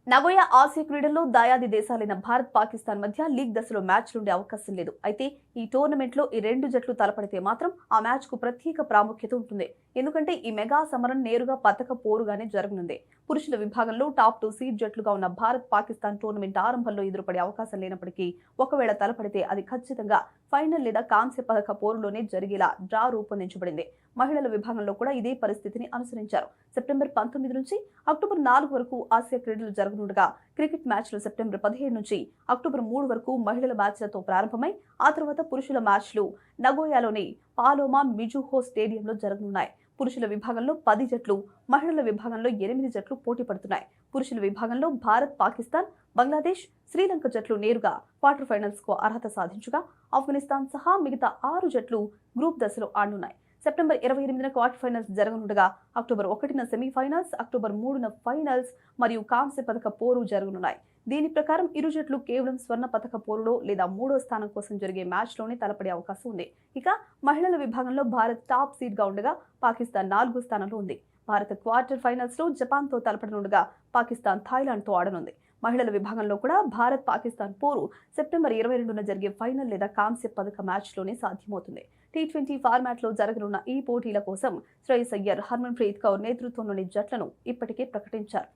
Nagoya Asia క్రీడల్లో దాయాది దేశాలైన భారత్, పాకిస్తాన్ మధ్య league దశలో మ్యాచ్లుండే అవకాశం లేదు. అయితే ఈ టోర్నమెంట్లో ఈ రెండు జట్లు తలపడితే మాత్రం ఆ మ్యాచ్ కు ప్రత్యేక ప్రాముఖ్యత ఉంటుంది. ఎందుకంటే ఈ మెగా సమరం నేరుగా పతక పోరుగానే జరగనుంది. పురుషుల విభాగంలో టాప్ 2 సీడ్ జట్లుగా ఉన్న భారత్, పాకిస్తాన్ టోర్నమెంట్ ఆరంభంలో ఎదురుపడే అవకాశం లేనప్పటికీ ఒకవేళ తలపడితే అది ఖచ్చితంగా ఫైనల్ లేదా కాంస్య పథక పోరులోనే జరిగేలా డ్రా రూపొందించబడింది. మహిళల విభాగంలో కూడా ఇదే పరిస్థితిని అనుసరించారు. సెప్టెంబర్ 19 నుంచి అక్టోబర్ 4 వరకు ఆసియా క్రీడలు జరగనుండగా క్రికెట్ మ్యాచ్లు సెప్టెంబర్ 15 నుంచి అక్టోబర్ 3 వరకు మహిళల మ్యాచ్లతో ప్రారంభమై ఆ తర్వాత పురుషుల మ్యాచ్లు నగోయాలోని పాలోమా మిజుహో స్టేడియంలో జరగనున్నాయి. పురుషుల విభాగంలో 10 జట్లు, మహిళల విభాగంలో 8 జట్లు పోటీ పడుతున్నాయి. పురుషుల విభాగంలో భారత్, పాకిస్తాన్, బంగ్లాదేశ్, శ్రీలంక జట్లు నేరుగా క్వార్టర్ ఫైనల్స్ కు అర్హత సాధించగా ఆఫ్ఘనిస్తాన్ సహా మిగతా 6 జట్లు గ్రూప్ దశలో ఆడనున్నాయి. సెప్టెంబర్ 28న క్వార్టర్ ఫైనల్స్ జరగనుండగా అక్టోబర్ 1న సెమీఫైనల్స్, అక్టోబర్ 3న ఫైనల్స్ మరియు కాంస్య పథక పోరు జరగనున్నాయి. దీని ప్రకారం ఇరు జట్లు కేవలం స్వర్ణ పథక పోరులో లేదా 3వ స్థానం కోసం జరిగే మ్యాచ్లోనే తలపడే అవకాశం ఉంది. ఇక మహిళల విభాగంలో భారత్ టాప్ సీడ్ గా ఉండగా పాకిస్తాన్ 4వ స్థానంలో ఉంది. భారత్ క్వార్టర్ ఫైనల్స్ లో జపాన్తో తలపడనుండగా పాకిస్తాన్ థాయిలాండ్తో ఆడనుంది. మహిళల విభాగంలో కూడా భారత్, పాకిస్తాన్ పోరు సెప్టెంబర్ 22న జరిగే ఫైనల్ లేదా కాంస్య పథక మ్యాచ్లోనే సాధ్యమవుతుంది. T20 ఫార్మాట్లో జరగనున్న ఈ పోటీల కోసం శ్రేయస్ అయ్యర్, హర్మన్ ప్రీత్ కౌర్ నేతృత్వంలోని జట్లను ఇప్పటికే ప్రకటించారు.